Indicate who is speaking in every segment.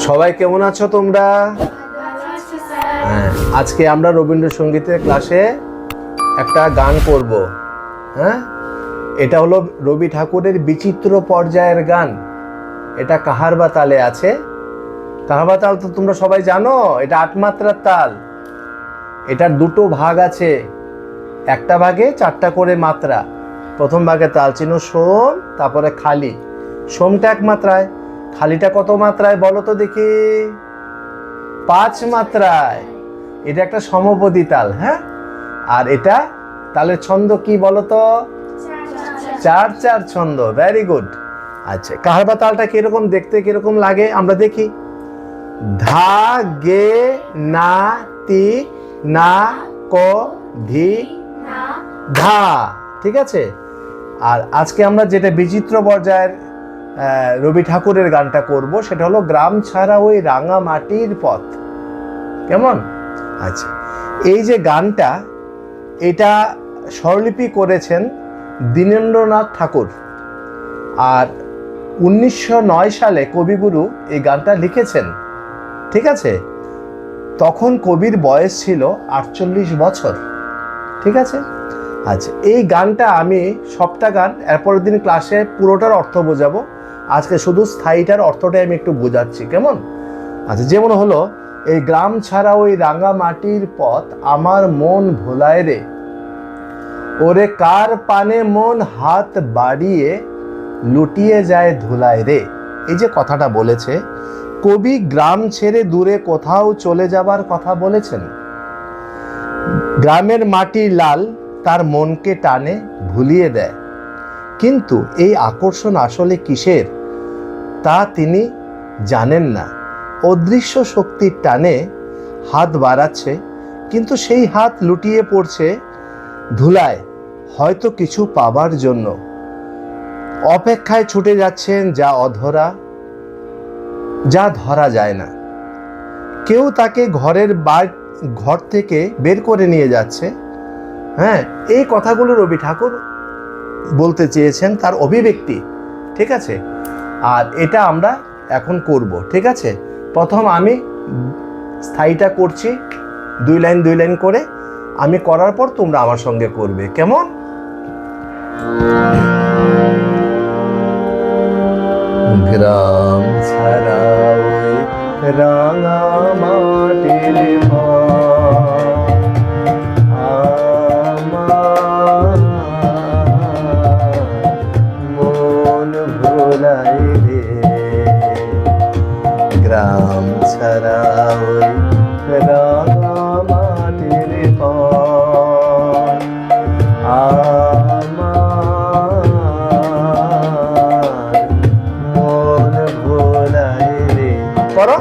Speaker 1: সবাই কেমন আছো তোমরা? হ্যাঁ, আজকে আমরা রবীন্দ্রসঙ্গীতের ক্লাসে একটা গান করব। হ্যাঁ, এটা হলো রবি ঠাকুরের বিচিত্র পর্যায়ের গান। এটা কাহার বা তালে আছে। কাহার বা তাল তো তোমরা সবাই জানো, এটা 8 মাত্রার তাল। এটার দুটো ভাগ আছে, একটা ভাগে 4টা করে মাত্রা। প্রথম ভাগে তাল চিহ্ন সোম, তারপরে খালি। সোমটা 1 মাত্রায়, খালিটা কত মাত্রায় বলো তো দেখি? 5 মাত্রায়। এটা একটা সমপদী তাল। হ্যাঁ, আর এটা তালের ছন্দ কি বলো তো? 4/4 ছন্দ। Very good. আচ্ছা, কাহারবা তালটা কিরকম দেখতে, কিরকম লাগে আমরা দেখি। ধা গে না তি না ক ধি ধা। ঠিক আছে। আর আজকে আমরা যেটা বিচিত্র পর্যায়ের রবি ঠাকুরের গানটা করব, সেটা হলো গ্রাম ছাড়া ওই রাঙা মাটির পথ। কেমন? আচ্ছা, এই যে গানটা, এটা স্বরলিপি করেছেন দীনেন্দ্রনাথ ঠাকুর। আর 1909 সালে কবিগুরু এই গানটা লিখেছেন। ঠিক আছে। তখন কবির বয়স ছিল 48 বছর। ঠিক আছে। আচ্ছা, এই গানটা আমি সবটা গান এরপরের দিন ক্লাসে পুরোটার অর্থ বোঝাবো। আজকে শুধু স্থায়ীটার অর্থটাই আমি একটু বোঝাচ্ছি। কেমন? আচ্ছা, যেমন হলো, এই গ্রাম ছাড়া ওই রাঙা মাটির পথ আমার মন ভোলায় রে, ওরে কার পানে মন হাত বাড়িয়ে লুটিয়ে যায় ধুলায় রে। এই যে কথাটা বলেছে, কবি গ্রাম ছেড়ে দূরে কোথাও চলে যাবার কথা বলেছেন। গ্রামের মাটির লাল তার মনকে টানে ভুলিয়ে দেয়, কিন্তু এই আকর্ষণ আসলে কিসের তা তিনি জানেন না। অদৃশ্য শক্তির টানে হাত বাড়াচ্ছে, কিন্তু সেই হাত লুটিয়ে পড়ছে ধুলায়, হয়তো কিছু পাবার জন্য। অপেক্ষায় ছুটে যাচ্ছেন যা অধরা, যা ধরা যায় না। কেউ তাকে ঘর থেকে বের করে নিয়ে যাচ্ছে। হ্যাঁ, এই কথাগুলো রবি ঠাকুর বলতে চেয়েছেন, তার অভিব্যক্তি। ঠিক আছে। আর এটা আমরা এখন করব। ঠিক আছে। প্রথম আমি স্থায়ীটা করছি, 2 লাইন 2 লাইন করে। আমি করার পর তোমরা আমার সঙ্গে করবে। কেমন? গ্রাম ছাড়া ওই রাঙা মাটির পথ আমার মন ভোলাই রে, গ্রাম ছাড়া ওই রাঙা মাটির পথ আমার মন ভোলাই রে। করো।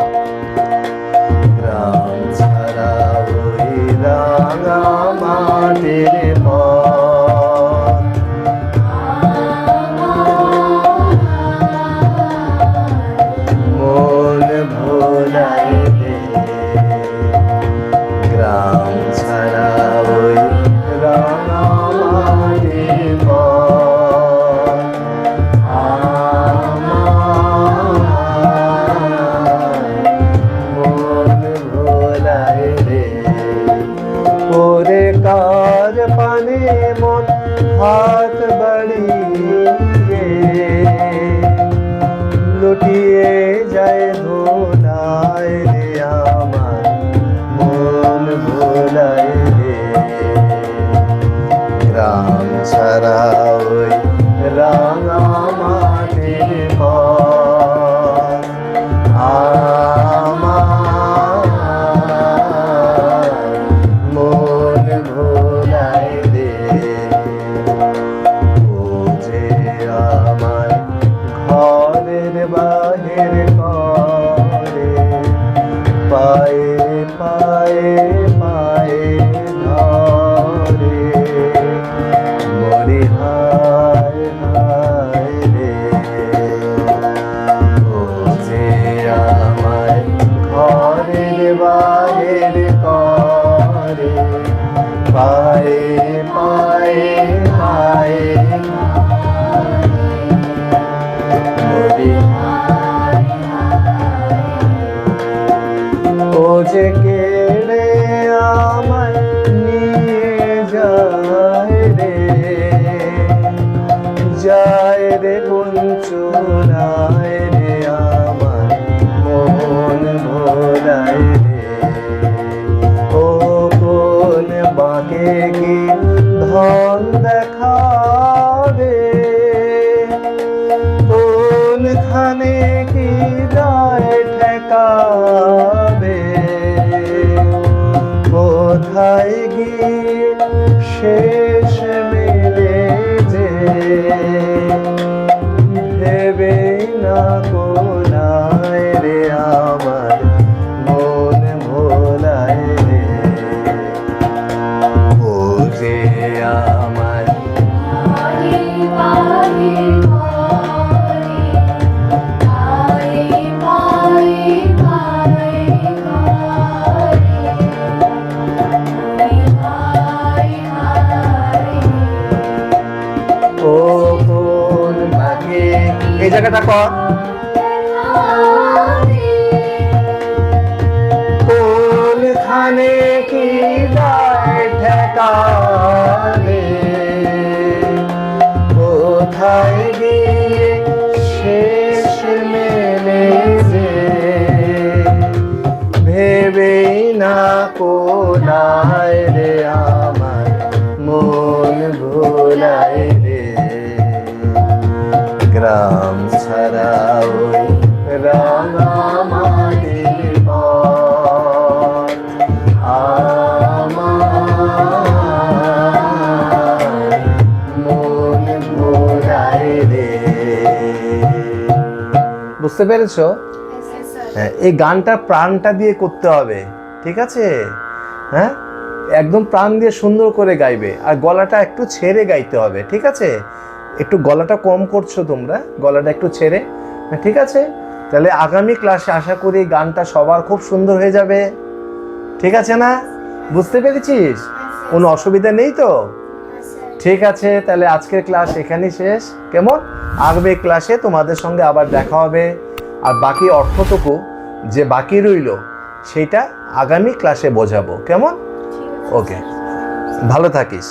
Speaker 1: গ্রাম ছাড়া ওই রাঙা মাটির পথ মন ভোলাই রে, গ্রাম ছাড়া ওই রাঙা মাটির পথ আমার মন ভোলাই রে, ওরে কার পানে মন হাত বাড়িয়ে লুটিয়ে যায় ধোলায় রে, আমার মন ভোলাই রে, গ্রাম ছাড়া ওই রাঙা মাটির পথ আমার মন ভোলাই রে, ও যে আমায় ঘরের বাহির করে, পায়ে পায়ে পায়ে ধরে, মরি হায় হায় রে, ও যে আমায় ঘরের বাহির করে, পায়ে পায়ে পায়ে মরি যে কেড়ে আমায় নিয়ে যায় রে বঞ্চনায় রে আমার মন ভোলায় রে। ও কোন বাঁকে কি ধন দেখাবে, কোনখানে কি যায় ঠেকাবে, কোথায় গিয়ে শেষ মেলে যে ভেবে না কোনায় রে আমার মন ভোলায় রে। ও যে আমার ও কোন ভাগে, এই জায়গাটা কর, কোনখানে কি যায় ঠেকাবে, কোথায় গিয়ে শেষ মেলে যে ভেবে না কোনায় রে আমার মন ভোলায় রে। গ্রাম ছাড়া ওই রাঙা মাটির পথ আমার মন ভোলায় রে। বুঝতে পেরেছো? হ্যাঁ, এই গানটা প্রাণটা দিয়ে করতে হবে, ঠিক আছে? হ্যাঁ, একদম প্রাণ দিয়ে সুন্দর করে গাইবে, আর গলাটা একটু ছেড়ে গাইতে হবে, ঠিক আছে? একটু গলাটা কম করছো তোমরা, গলাটা একটু ছেড়ে, হ্যাঁ ঠিক আছে? তাহলে আগামী ক্লাসে আশা করি গানটা সবার খুব সুন্দর হয়ে যাবে, ঠিক আছে না? বুঝতে পেরেছিস? কোনো অসুবিধা নেই তো? ঠিক আছে, তাহলে আজকের ক্লাস এখানেই শেষ, কেমন? আগামী ক্লাসে তোমাদের সঙ্গে আবার দেখা হবে, আর বাকি অর্থটুকু যে বাকি রইল সেইটা আগামী ক্লাসে বোঝাবো, কেমন? ওকে, ভালো থাকিস।